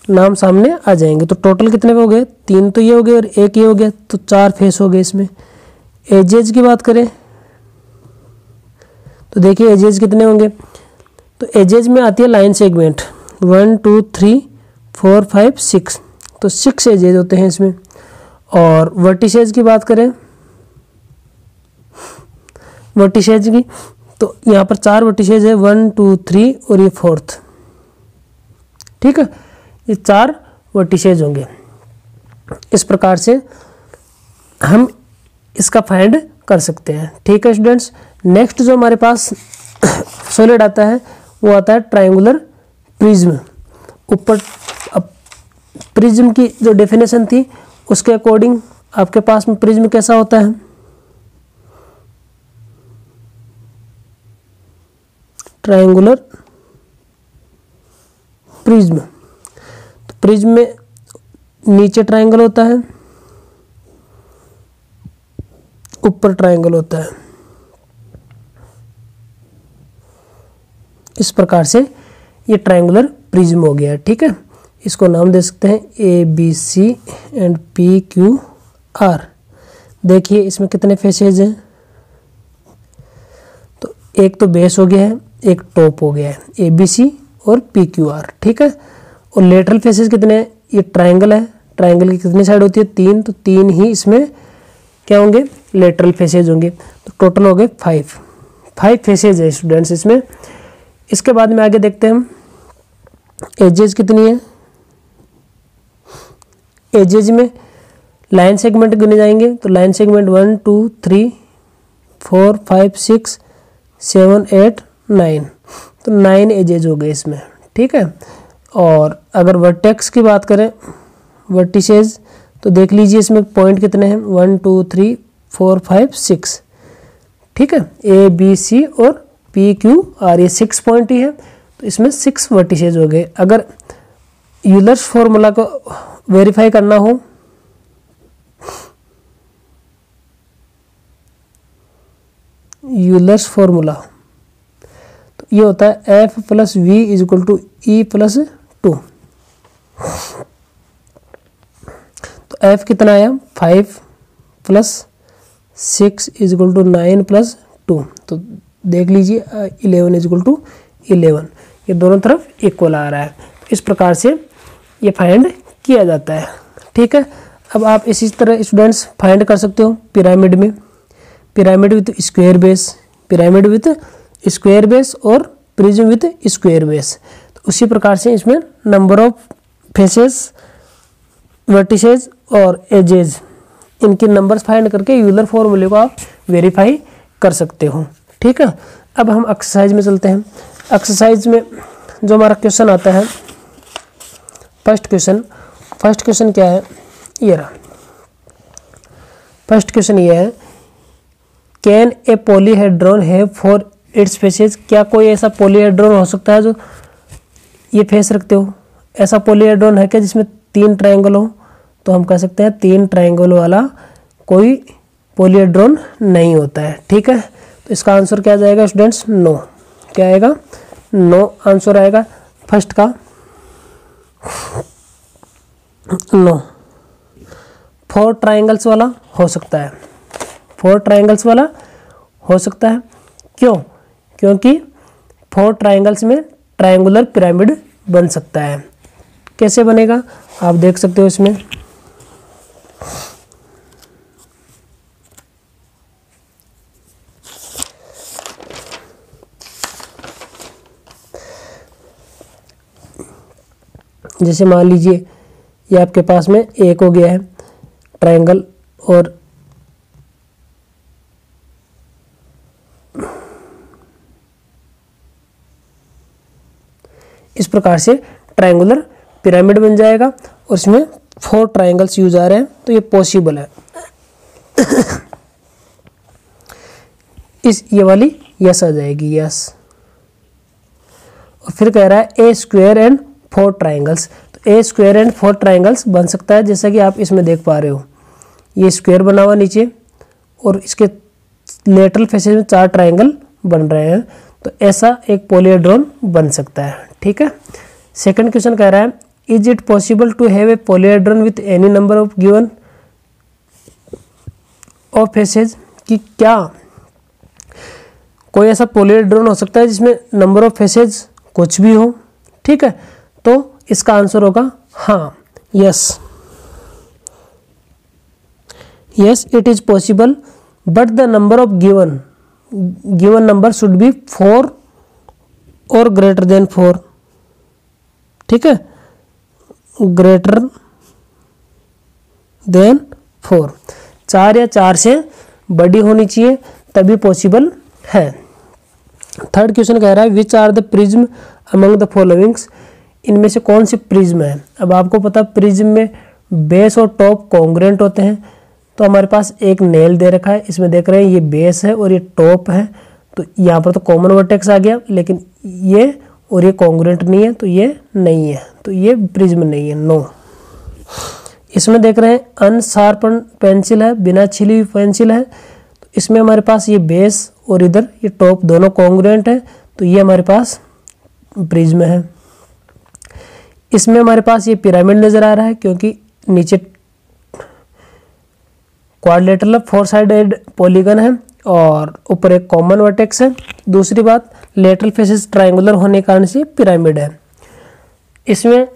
नाम सामने आ जाएंगे। तो टोटल कितने हो गए, 3 तो ये हो गए और 1 ये हो गया, तो 4 फेस हो गए इसमें। एजेज की बात करें तो देखिए एजेज कितने होंगे, तो एजेज में आती है लाइन सेगमेंट 1 2 3 4 5 6, तो 6 एजेज होते हैं इसमें। और वर्टिसेज की बात करें, वर्टिसेज की तो यहाँ पर 4 वर्टिसेज है, 1 2 3 और ये 4th, ठीक है, ये 4 वर्टिसेज होंगे। इस प्रकार से हम इसका फाइंड कर सकते हैं, ठीक है स्टूडेंट्स। नेक्स्ट जो हमारे पास सॉलिड आता है वो आता है ट्रायंगुलर प्रिज्म। ऊपर प्रिज्म की जो डेफिनेशन थी उसके अकॉर्डिंग आपके पास में प्रिज्म कैसा होता है, ट्रायंगुलर प्रिज्म। तो प्रिज्म में नीचे ट्रायंगल होता है, ऊपर ट्रायंगल होता है। इस प्रकार से ये ट्रायंगुलर प्रिज्म हो गया है, ठीक है। इसको नाम दे सकते हैं ABC एंड PQR। देखिए इसमें कितने फेसेज हैं, तो एक तो बेस हो गया है, एक टॉप हो गया है, ABC और PQR, ठीक है। और लेटरल फेसेज कितने हैं, ये ट्रायंगल है, ट्रायंगल की कितनी साइड होती है, 3, तो 3 ही इसमें क्या होंगे, लेटरल फेसेज होंगे। तो टोटल हो गए 5 फेसेज है स्टूडेंट्स इसमें। इसके बाद में आगे देखते हैं हम एजेज कितनी है। एजेज में लाइन सेगमेंट गिने जाएंगे, तो लाइन सेगमेंट 1 2 3 4 5 6 7 8 9, तो 9 एजेज हो गए इसमें, ठीक है। और अगर वर्टेक्स की बात करें, वर्टिसेज, तो देख लीजिए इसमें पॉइंट कितने हैं, 1 2 3 4 5 6, ठीक है। ABC और PQR ये 6 पॉइंट ही है, तो इसमें 6 वर्टिसेज हो गए। अगर यूलर्स फॉर्मूला को वेरीफाई करना हो, यूलर्स फॉर्मूला, तो ये होता है F + V = E + 2। तो F कितना आया, 5 + 6 = 9 + 2, तो देख लीजिए 11 = 11, ये दोनों तरफ इक्वल आ रहा है। इस प्रकार से ये फाइंड किया जाता है, ठीक है। अब आप इसी तरह स्टूडेंट्स फाइंड कर सकते हो पिरामिड में, pyramid with square base, pyramid with square base और प्रिज्म विथ स्क्वायर बेस। तो उसी प्रकार से इसमें नंबर ऑफ फेसेस, वर्टिसेज और एजेज, इनके नंबर्स फाइंड करके यूलर फॉर्मूले को आप वेरीफाई कर सकते हो, ठीक है। अब हम एक्सरसाइज में चलते हैं। एक्सरसाइज में जो हमारा क्वेश्चन आता है, फर्स्ट क्वेश्चन क्या है, ये रहा। फर्स्ट क्वेश्चन ये है, can a polyhedron have 4 it's faces. क्या कोई ऐसा पॉलीहेड्रॉन हो सकता है जो ये फेस रखते हो, ऐसा पॉलीहेड्रॉन है क्या जिसमें 3 ट्रायंगल हो। तो हम कह सकते हैं 3 ट्रायंगल वाला कोई पॉलीहेड्रॉन नहीं होता है, ठीक है। तो इसका आंसर क्या जाएगा स्टूडेंट्स, नो। क्या आएगा, नो आंसर आएगा फर्स्ट का, नो। 4 ट्रायंगल्स वाला हो सकता है, 4 ट्रायंगल्स वाला हो सकता है। क्यों, क्योंकि 4 ट्रायंगल्स में ट्रायंगुलर पिरामिड बन सकता है। कैसे बनेगा आप देख सकते हो इसमें, जैसे मान लीजिए ये आपके पास में एक हो गया है ट्रायंगल, और इस प्रकार से ट्रायंगुलर पिरामिड बन जाएगा और इसमें 4 ट्रायंगल्स यूज आ रहे हैं, तो ये पॉसिबल है। ये वाली यस आ जाएगी, यस। और फिर कह रहा है ए स्क्वायर एंड 4 ट्रायंगल्स, तो ए स्क्वायर एंड 4 ट्रायंगल्स बन सकता है, जैसा कि आप इसमें देख पा रहे हो। ये स्क्वायर बना हुआ नीचे और इसके लेटरल फेसेस में 4 ट्रायंगल बन रहे हैं, तो ऐसा एक पॉलीहेड्रॉन बन सकता है, ठीक है। सेकंड क्वेश्चन कह रहा है is it possible to have a polyhedron with any number of given of faces, कि क्या कोई ऐसा पॉलीहेड्रन हो सकता है जिसमें नंबर ऑफ फेसेज कुछ भी हो। ठीक है, तो इसका आंसर होगा हाँ, yes it is possible but the number of given number should be 4 और ग्रेटर देन 4। ठीक है, ग्रेटर देन 4, 4 या 4 से बड़ी होनी चाहिए तभी पॉसिबल है। थर्ड क्वेश्चन कह रहा है which are the prism among the followings, इनमें से कौन से प्रिज्म है। अब आपको पता प्रिज्म में बेस और टॉप कॉन्ग्रुएंट होते हैं, तो हमारे पास एक नेल दे रखा है, इसमें देख रहे हैं ये बेस है और ये टॉप है, तो यहाँ पर तो कॉमन वर्टेक्स आ गया, लेकिन ये और ये कॉन्ग्रुएंट नहीं है तो ये नहीं है, तो ये प्रिज्म नहीं है, नो। इसमें देख रहे हैं अनशार्पन पेंसिल है, बिना छिली हुई पेंसिल है, तो इसमें हमारे पास ये बेस और इधर ये टॉप दोनों कॉन्ग्रुएंट है, तो ये हमारे पास प्रिज्म है। इसमें हमारे पास ये पिरामिड नजर आ रहा है क्योंकि नीचे क्वाड्रिलेटरल 4 साइडेड पॉलीगन है और ऊपर एक कॉमन वर्टेक्स है। दूसरी बात लेटरल फेसेस ट्रायंगुलर होने के कारण से पिरामिड है। इसमें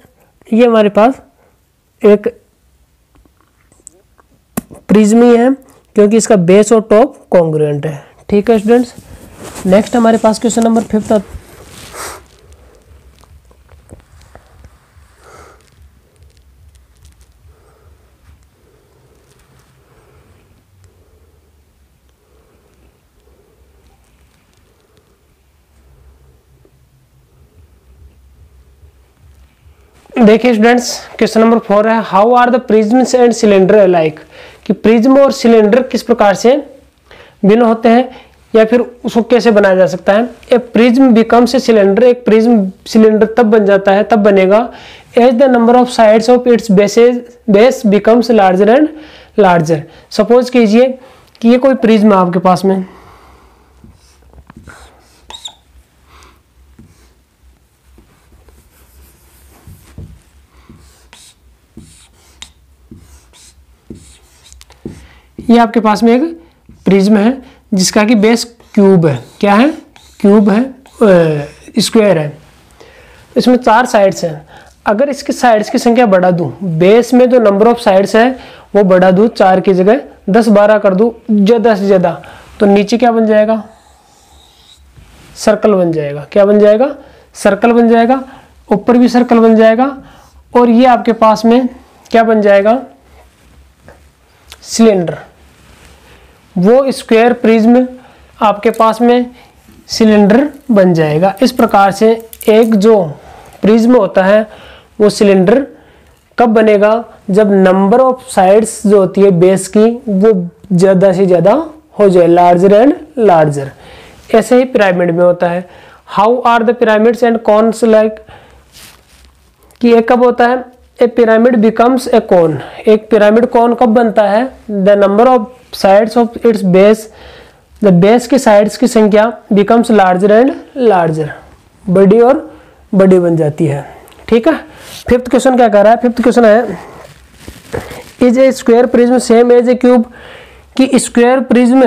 ये हमारे पास एक प्रिज्म ही है क्योंकि इसका बेस और टॉप कॉन्ग्रुएंट है। ठीक है स्टूडेंट्स, नेक्स्ट हमारे पास क्वेश्चन नंबर 5 देखिए स्टूडेंट्स, क्वेश्चन नंबर 4 है how are the prisms and cylinder alike, कि प्रिज्म और सिलेंडर किस प्रकार से भिन्न होते हैं या फिर उसको कैसे बनाया जा सकता है। A prism becomes a cylinder, एक प्रिज्म सिलेंडर तब बन जाता है, तब बनेगा as the number of sides of its base becomes larger and larger. Suppose कीजिए कि ये कोई प्रिज्म है आपके पास में, ये आपके पास में एक प्रिज्म है जिसका कि बेस क्यूब है। क्या है? क्यूब है, स्क्वायर है। इसमें 4 साइड्स हैं। अगर इसके साइड्स की संख्या बढ़ा दूं, बेस में जो नंबर ऑफ साइड्स है वो बढ़ा दूं, 4 की जगह 10-12 कर दूं ज़्यादा से ज़्यादा, तो नीचे क्या बन जाएगा? सर्कल बन जाएगा। क्या बन जाएगा? सर्कल बन जाएगा। ऊपर भी सर्कल बन जाएगा और ये आपके पास में क्या बन जाएगा? सिलेंडर। वो स्क्वायर प्रिज्म आपके पास में सिलेंडर बन जाएगा। इस प्रकार से एक जो प्रिज्म होता है वो सिलेंडर कब बनेगा? जब नंबर ऑफ साइड्स जो होती है बेस की वो ज़्यादा से ज़्यादा हो जाए, लार्जर एंड लार्जर। ऐसे ही पिरामिड में होता है। How are the pyramids and cones like, कि एक कब होता है? A pyramid becomes a cone. एक पिरामिड कॉन कब बनता है? The number of sides of its base, the base के साइड्स की संख्या बिकम्स लार्जर एंड लार्जर, बड़ी और बड़ी बन जाती है। ठीक है। 5th क्वेश्चन क्या कह रहा है? 5th क्वेश्चन है is a square prism same as a cube, कि स्क्वायर प्रिज्म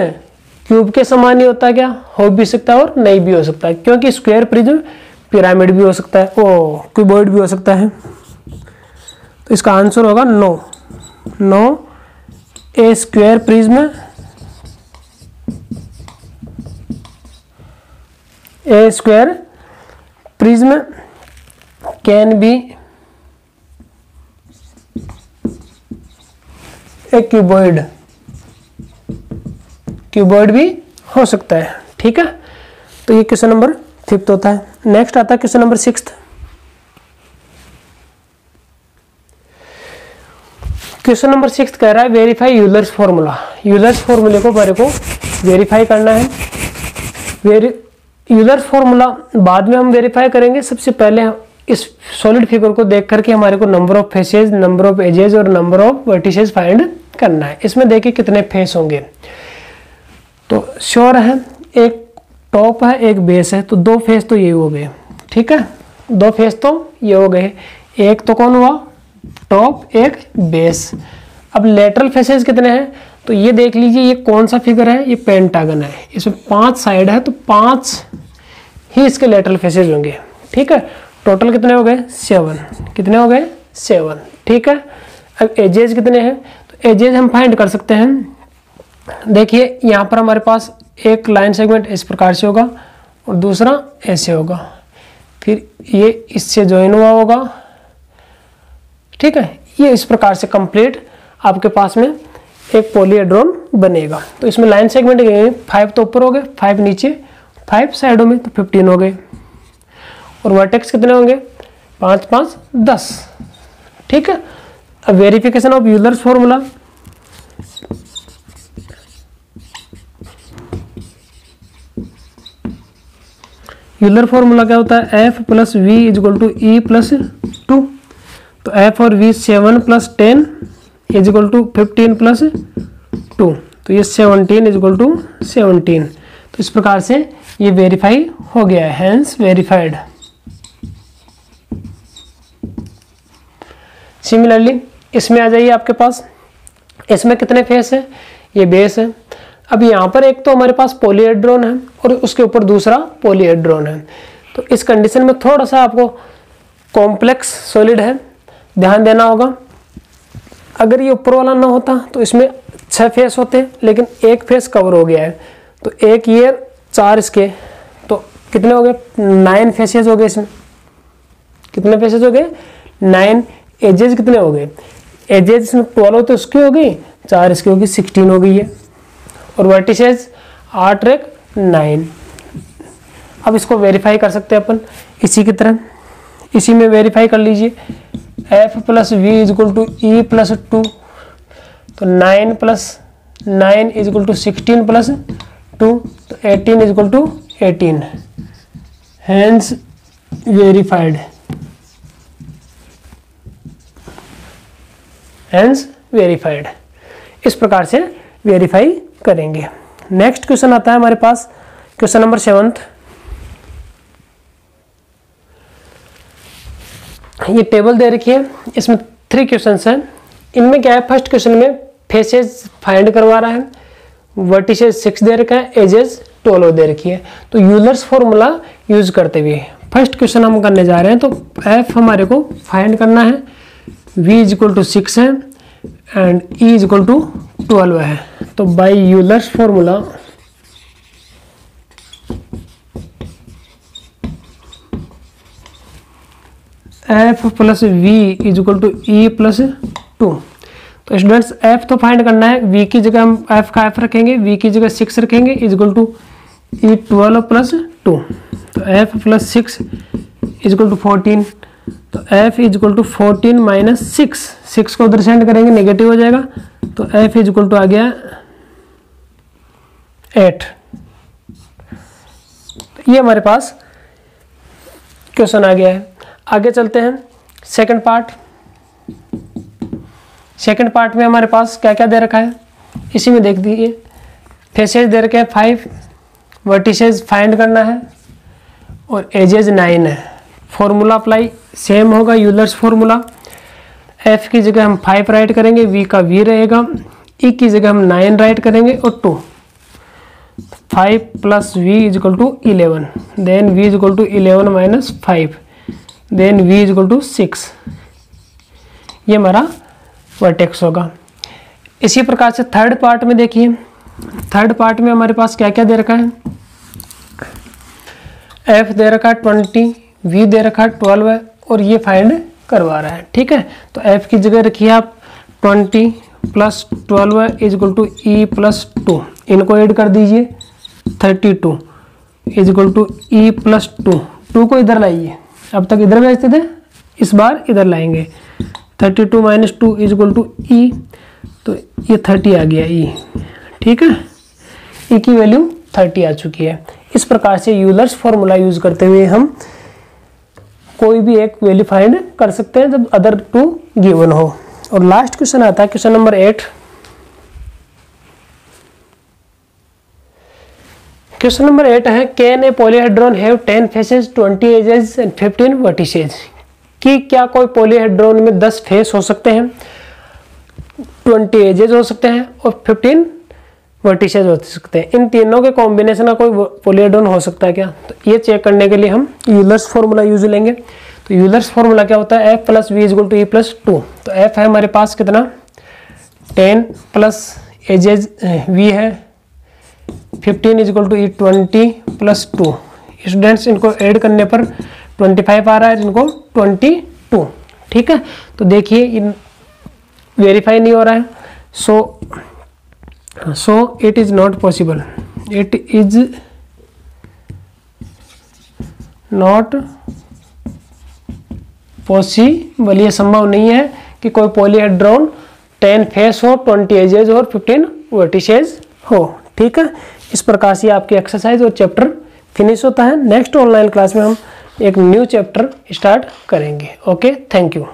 क्यूब के समान ही होता है क्या? हो भी सकता है और नहीं भी हो सकता है, क्योंकि स्क्वायर प्रिज्म पिरामिड भी हो सकता है, ओ क्यूबॉइड भी हो सकता है। तो इसका आंसर होगा no. A square prism can be a cuboid भी हो सकता है। ठीक है। तो ये क्वेश्चन नंबर 5th होता है। नेक्स्ट आता है question number 6th। Question number 6 कह रहा है वेरीफाई यूलर्स फॉर्मूला। यूलर्स फॉर्मूले को बारे को वेरीफाई करना है। यूलर्स फॉर्मूला बाद में हम वेरीफाई करेंगे। सबसे पहले इस सॉलिड फिगर को देख करके हमारे को number of faces, number of edges और नंबर ऑफ वर्टिसेस फाइंड करना है। इसमें देखिए कितने फेस होंगे। तो श्योर है एक टॉप है एक बेस है, तो 2 फेस तो ये हो गए। ठीक है, 2 फेस तो ये हो गए। एक तो कौन हुआ, टॉप, एक बेस। अब लेटरल फेसेस कितने हैं, तो ये देख लीजिए, ये कौन सा फिगर है, ये पेंटागन है, इसमें 5 साइड है, तो 5 ही इसके लेटरल फेसेस होंगे। ठीक है, टोटल कितने हो गए, 7। कितने हो गए, 7। ठीक है, अब एजेस कितने हैं, तो एजेस हम फाइंड कर सकते हैं। देखिए यहाँ पर हमारे पास एक लाइन सेगमेंट इस प्रकार से होगा और दूसरा ऐसे होगा, फिर ये इससे ज्वाइन हुआ होगा। ठीक है, ये इस प्रकार से कंप्लीट आपके पास में एक पॉलीहेड्रॉन बनेगा। तो इसमें लाइन सेगमेंट गए 5 तो ऊपर हो गए, 5 नीचे, 5 साइडों में, तो 15 हो गए। और वर्टेक्स कितने होंगे, 5 5 10। ठीक है, अब verification of Euler's formula, Euler formula क्या होता है, f plus V is equal to E plus 2। तो f और v 7 plus 10 is equal to 15 plus 2, तो ये 17 इज इक्वल टू 17। तो इस प्रकार से ये वेरीफाई हो गया है, हैंस वेरीफाइड। सिमिलरली इसमें आ जाइए आपके पास, इसमें कितने फेस है, ये बेस है। अब यहाँ पर एक तो हमारे पास पॉलीहेड्रॉन है और उसके ऊपर दूसरा पॉलीहेड्रॉन है। तो इस कंडीशन में थोड़ा सा आपको कॉम्प्लेक्स सॉलिड है, ध्यान देना होगा। अगर ये ऊपर वाला ना होता तो इसमें 6 फेस होते, लेकिन एक फेस कवर हो गया है, तो एक ये 4 इसके, तो कितने हो गए, 9 फेसेस हो गए इसमें। कितने फेसेस हो गए, 9। एजेस कितने हो गए, एजेस इसमें 12 तो उसकी हो गई, 4 इसकी होगी, 16 हो गई है। और वर्टिसेस 8 एक 9। अब इसको वेरीफाई कर सकते हैं अपन इसी की तरह, इसी में वेरीफाई कर लीजिए। f plus V is equal to E plus 2, तो 9 plus 9 is equal to 16 plus 2, तो 18 is equal to 18, hence verified, hence verified. इस प्रकार से वेरीफाई करेंगे। नेक्स्ट क्वेश्चन आता है हमारे पास, क्वेश्चन नंबर 7। ये टेबल दे रखी है, इसमें 3 क्वेश्चंस हैं। इनमें क्या है, फर्स्ट क्वेश्चन में फेसेस फाइंड करवा रहा है, वर्टिसेस 6 दे रखा है, एजेस 12 दे रखी है। तो यूलर्स फॉर्मूला यूज करते हुए फर्स्ट क्वेश्चन हम करने जा रहे हैं। तो f हमारे को फाइंड करना है, v इज इक्वल टू 6 है and e is equal to 12 है। तो by Euler's formula f plus V is equal to E plus 2। तो स्टूडेंट्स f तो फाइंड करना है, v की जगह हम f का f रखेंगे, v की जगह 6 रखेंगे, is equal to E 12 plus 2। तो f plus 6 is equal to 14। तो f is equal to 14 minus 6 को उधर सेंड करेंगे, नेगेटिव हो जाएगा, तो f इज इक्वल टू आ गया 8। तो ये हमारे पास क्वेश्चन आ गया है। आगे चलते हैं सेकंड पार्ट। सेकंड पार्ट में हमारे पास क्या क्या दे रखा है, इसी में देख दीजिए। फेसेस दे रखे हैं 5, वर्टिसेस फाइंड करना है और एजेस 9 है। फॉर्मूला अप्लाई सेम होगा, यूलर्स फॉर्मूला। f की जगह हम 5 राइट करेंगे, v का v रहेगा, e की जगह हम 9 राइट करेंगे और 2। 5 plus v is equal to 11, then v is equal to 11 minus 5, then v is equal to 6। ये हमारा वर्टेक्स होगा। इसी प्रकार से थर्ड पार्ट में देखिए, थर्ड पार्ट में हमारे पास क्या क्या दे रखा है, f दे रखा है 20, v दे रखा है 12 है और ये फाइंड करवा रहा है। ठीक है, तो f की जगह रखिए आप 20 plus 12 is equal to E plus 2, इनको ऐड कर दीजिए 32 is equal to E plus 2 को इधर लाइए, अब तक इधर भेजते थे, इस बार इधर लाएंगे। 32 माइनस 2 इज इक्वल टू ई, तो ये 30 आ गया ई। ठीक है, ई की वैल्यू 30 आ चुकी है। इस प्रकार से यूलर्स फॉर्मूला यूज करते हुए हम कोई भी एक वैल्यू फाइंड कर सकते हैं जब अदर 2 गिवन हो। और लास्ट क्वेश्चन आता है क्वेश्चन नंबर 8। क्वेश्चन नंबर 8 है, can a polyhedron have 10 faces, 20 edges and 15 vertices. कि क्या कोई पॉलीहेड्रॉन में 10 फेस हो सकते हैं, 20 एजेस हो सकते हैं और 15 वर्टिसेस हो सकते हैं। इन तीनों के कॉम्बिनेशन का कोई पॉलीहेड्रॉन हो सकता है क्या? तो ये चेक करने के लिए हम यूलर्स फॉर्मूला यूज लेंगे। तो यूलर्स फॉर्मूला क्या होता है? F plus V equal to E plus 2। तो F है हमारे पास कितना 10 प्लस एजेज V है 15 equal to E 20 plus 2। Students इनको ऐड करने पर 25 आ रहा है, इनको 22। ठीक है, तो देखिए इन वेरीफाई नहीं हो रहा है। So it is not possible, it is not possible, ये संभव नहीं है कि कोई पॉलीहेड्रॉन 10 फेस हो, 20 एजेस और 15 वर्टिसेस हो। ठीक है, इस प्रकार से आपकी एक्सरसाइज और चैप्टर फिनिश होता है। नेक्स्ट ऑनलाइन क्लास में हम एक न्यू चैप्टर स्टार्ट करेंगे। Okay, thank you.